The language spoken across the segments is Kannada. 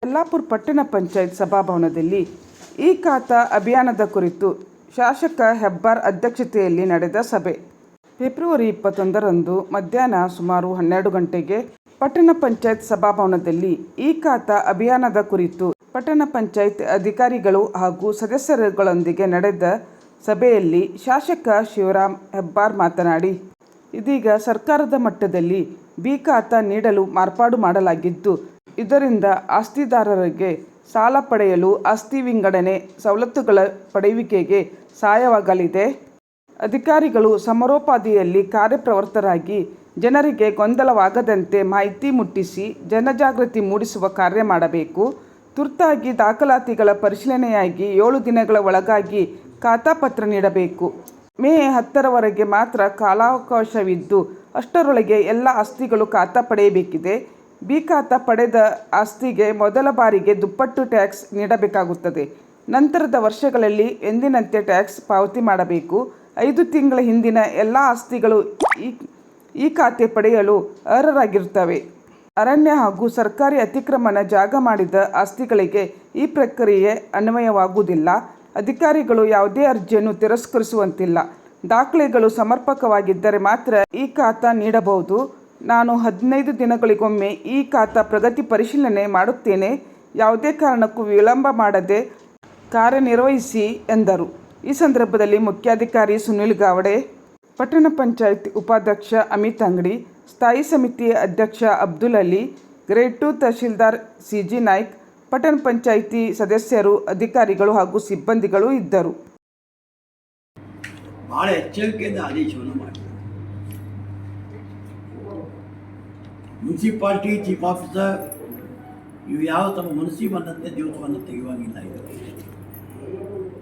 ಯಲ್ಲಾಪುರ ಪಟ್ಟಣ ಪಂಚಾಯತ್ ಸಭಾಭವನದಲ್ಲಿ ಈ ಖಾತಾ ಅಭಿಯಾನದ ಕುರಿತು ಶಾಸಕ ಹೆಬ್ಬಾರ್ ಅಧ್ಯಕ್ಷತೆಯಲ್ಲಿ ನಡೆದ ಸಭೆ ಫೆಬ್ರವರಿ 21ರಂದು ಮಧ್ಯಾಹ್ನ ಸುಮಾರು 12 ಗಂಟೆಗೆ ಪಟ್ಟಣ ಪಂಚಾಯತ್ ಸಭಾಭವನದಲ್ಲಿ ಈ ಖಾತಾ ಅಭಿಯಾನದ ಕುರಿತು ಪಟ್ಟಣ ಪಂಚಾಯತ್ ಅಧಿಕಾರಿಗಳು ಹಾಗೂ ಸದಸ್ಯರುಗಳೊಂದಿಗೆ ನಡೆದ ಸಭೆಯಲ್ಲಿ ಶಾಸಕ ಶಿವರಾಮ್ ಹೆಬ್ಬಾರ್ ಮಾತನಾಡಿ, ಇದೀಗ ಸರ್ಕಾರದ ಮಟ್ಟದಲ್ಲಿ ಬಿ ಖಾತಾ ನೀಡಲು ಮಾರ್ಪಾಡು ಮಾಡಲಾಗಿದ್ದು, ಇದರಿಂದ ಆಸ್ತಿದಾರರಿಗೆ ಸಾಲ ಪಡೆಯಲು ಆಸ್ತಿ ವಿಂಗಡಣೆ ಸವಲತ್ತುಗಳ ಪಡೆಯುವಿಕೆಗೆ ಸಹಾಯವಾಗಲಿದೆ. ಅಧಿಕಾರಿಗಳು ಸಮರೋಪಾದಿಯಲ್ಲಿ ಕಾರ್ಯಪ್ರವೃತ್ತರಾಗಿ ಜನರಿಗೆ ಗೊಂದಲವಾಗದಂತೆ ಮಾಹಿತಿ ಮುಟ್ಟಿಸಿ ಜನಜಾಗೃತಿ ಮೂಡಿಸುವ ಕಾರ್ಯ ಮಾಡಬೇಕು. ತುರ್ತಾಗಿ ದಾಖಲಾತಿಗಳ ಪರಿಶೀಲನೆಯಾಗಿ 7 ದಿನಗಳ ಒಳಗಾಗಿ ಖಾತಾ ಪತ್ರ ನೀಡಬೇಕು. ಮೇ 10ರವರೆಗೆ ಮಾತ್ರ ಕಾಲಾವಕಾಶವಿದ್ದು, ಅಷ್ಟರೊಳಗೆ ಎಲ್ಲ ಆಸ್ತಿಗಳು ಖಾತಾ ಪಡೆಯಬೇಕಿದೆ. ಬಿ ಖಾತಾ ಪಡೆದ ಆಸ್ತಿಗೆ ಮೊದಲ ಬಾರಿಗೆ ದುಪ್ಪಟ್ಟು ಟ್ಯಾಕ್ಸ್ ನೀಡಬೇಕಾಗುತ್ತದೆ. ನಂತರದ ವರ್ಷಗಳಲ್ಲಿ ಎಂದಿನಂತೆ ಟ್ಯಾಕ್ಸ್ ಪಾವತಿ ಮಾಡಬೇಕು. 5 ತಿಂಗಳ ಹಿಂದಿನ ಎಲ್ಲ ಆಸ್ತಿಗಳು ಈ ಖಾತೆ ಪಡೆಯಲು ಅರ್ಹರಾಗಿರುತ್ತವೆ. ಅರಣ್ಯ ಹಾಗೂ ಸರ್ಕಾರಿ ಅತಿಕ್ರಮಣ ಜಾಗ ಮಾಡಿದ ಆಸ್ತಿಗಳಿಗೆ ಈ ಪ್ರಕ್ರಿಯೆ ಅನ್ವಯವಾಗುವುದಿಲ್ಲ. ಅಧಿಕಾರಿಗಳು ಯಾವುದೇ ಅರ್ಜಿಯನ್ನು ತಿರಸ್ಕರಿಸುವಂತಿಲ್ಲ. ದಾಖಲೆಗಳು ಸಮರ್ಪಕವಾಗಿದ್ದರೆ ಮಾತ್ರ ಈ ಖಾತಾ ನೀಡಬಹುದು. ನಾನು 15 ದಿನಗಳಿಗೊಮ್ಮೆ ಈ ಖಾತಾ ಪ್ರಗತಿ ಪರಿಶೀಲನೆ ಮಾಡುತ್ತೇನೆ. ಯಾವುದೇ ಕಾರಣಕ್ಕೂ ವಿಳಂಬ ಮಾಡದೆ ಕಾರ್ಯನಿರ್ವಹಿಸಿ ಎಂದರು. ಈ ಸಂದರ್ಭದಲ್ಲಿ ಮುಖ್ಯಾಧಿಕಾರಿ ಸುನಿಲ್ ಗಾವಡೆ, ಪಟ್ಟಣ ಪಂಚಾಯತ್ ಉಪಾಧ್ಯಕ್ಷ ಅಮಿತ್ ಅಂಗಡಿ, ಸ್ಥಾಯಿ ಸಮಿತಿಯ ಅಧ್ಯಕ್ಷ ಅಬ್ದುಲ್ ಅಲಿ, ಗ್ರೇಡ್ 2 ತಹಶೀಲ್ದಾರ್ ಸಿಜಿ ನಾಯ್ಕ್, ಪಟ್ಟಣ ಪಂಚಾಯಿತಿ ಸದಸ್ಯರು, ಅಧಿಕಾರಿಗಳು ಹಾಗೂ ಸಿಬ್ಬಂದಿಗಳು ಇದ್ದರು. ಬಹಳ ಎಚ್ಚರಿಕೆಯಿಂದ ಆದೇಶವನ್ನು ಮಾಡಿದರು. ಮುನ್ಸಿಪಾಲ್ಟಿ ಚೀಫ್ ಆಫೀಸರ್ ಇವು ಯಾವ ತಮ್ಮ ಮನಸ್ಸಿಗೆ ಬಂದಂತೆ ದಿವಸವನ್ನು ತೆಗೆಯುವಾಗಿಲ್ಲ. ಇದು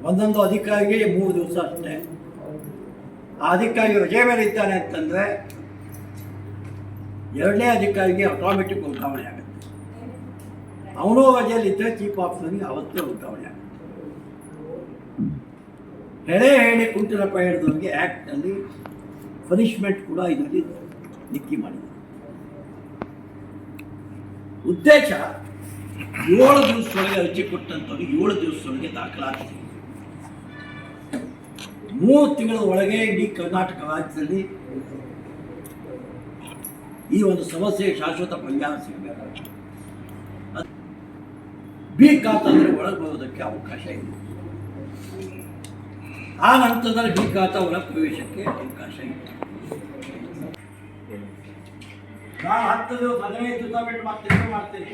ಒಂದೊಂದು ಅಧಿಕಾರಿಗೆ 3 ದಿವಸ ಅಷ್ಟೇ. ಆ ಅಧಿಕಾರಿ ರಜೆ ಮೇಲೆ ಇದ್ದಾನೆ ಅಂತಂದರೆ 2ನೇ ಅಧಿಕಾರಿಗೆ ಆಟೋಮೆಟಿಕ್ ವರ್ಗಾವಣೆ ಆಗುತ್ತೆ. ಅವನು ರಜೆಯಲ್ಲಿದ್ದರೆ ಚೀಫ್ ಆಫೀಸರ್ಗೆ ಅವತ್ತೇ ವರ್ಗಾವಣೆ ಆಗುತ್ತೆ. ಹೇಳಿ ಕುಂಟು ಹಿಡಿದವರಿಗೆ ಆ್ಯಕ್ಟ್ನಲ್ಲಿ ಪನಿಷ್ಮೆಂಟ್ ಕೂಡ ಇದರಲ್ಲಿ ನಿಕ್ಕಿ ಮಾಡಿದೆ. ಉದ್ದೇಶ 7 ದಿವಸದೊಳಗೆ ಅರ್ಜಿ ಕೊಟ್ಟಂಥವ್ರಿಗೆ 7 ದಿವಸದೊಳಗೆ ದಾಖಲಾತಿ, 3 ತಿಂಗಳ ಒಳಗೆ ಇಡೀ ಕರ್ನಾಟಕ ರಾಜ್ಯದಲ್ಲಿ ಈ ಒಂದು ಸಮಸ್ಯೆಗೆ ಶಾಶ್ವತ ಪರಿಹಾರ ಸಿಗಬೇಕು. ಬಿ ಖಾತಾ ಅಂದರೆ ಒಳಗೆ ಬರೋದಕ್ಕೆ ಅವಕಾಶ ಇದೆ. ಆ ನಂತರದಲ್ಲಿ ಬಿ ಖಾತಾ ಒಳ ಪ್ರವೇಶಕ್ಕೆ ಅವಕಾಶ ಇದೆ. ನಾನು 10 ದಿವಸ 15 ದಿವಸ ಬಿಟ್ಟು ಮತ್ತೆ ರಿವ್ಯೂ ಮಾಡ್ತೀನಿ.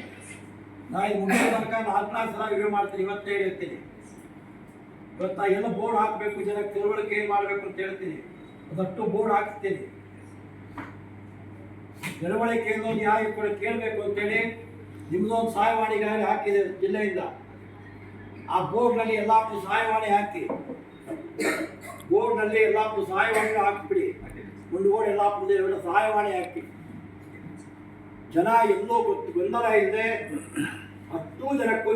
ನಾನು ಈ ಮುಗಿದ ತನಕ 4 ಸಲ ರಿವ್ಯೂ ಮಾಡ್ತೀನಿ. ಇವತ್ತೇ ಹೇಳ್ತೀನಿ, ಇವತ್ತು ಎಲ್ಲ ಬೋರ್ಡ್ ಹಾಕಬೇಕು, ಜನಕ್ಕೆ ತಿಳುವಳಿಕೆ ಏನು ಮಾಡಬೇಕು ಅಂತ ಹೇಳ್ತೀನಿ. ಅದಷ್ಟು ಬೋರ್ಡ್ ಹಾಕ್ತೀನಿ. ತಿಳುವಳಿಕೆಯನ್ನು ನ್ಯಾಯ ಕೂಡ ಕೇಳಬೇಕು ಅಂತೇಳಿ ನಿಮ್ಮದೊಂದು ಸಹಾಯವಾಣಿಗಾಗಿ ಹಾಕಿದೆ ಜಿಲ್ಲೆಯಿಂದ. ಆ ಬೋರ್ಡ್ನಲ್ಲಿ ಎಲ್ಲಾಪು ಸಹಾಯವಾಣಿ ಹಾಕಿ, ಬೋರ್ಡ್ನಲ್ಲಿ ಎಲ್ಲಾಪು ಸಹಾಯವಾಣಿ ಹಾಕಿಬಿಡಿ. ಮುಂದುಗಡೆ ಎಲ್ಲಾಪುರದೇ ಸಹಾಯವಾಣಿ ಹಾಕಿ, ಜನ ಎಲ್ಲೋ ಗೊಂದಲ ಇದೆ. 10 ಜನಕ್ಕೂ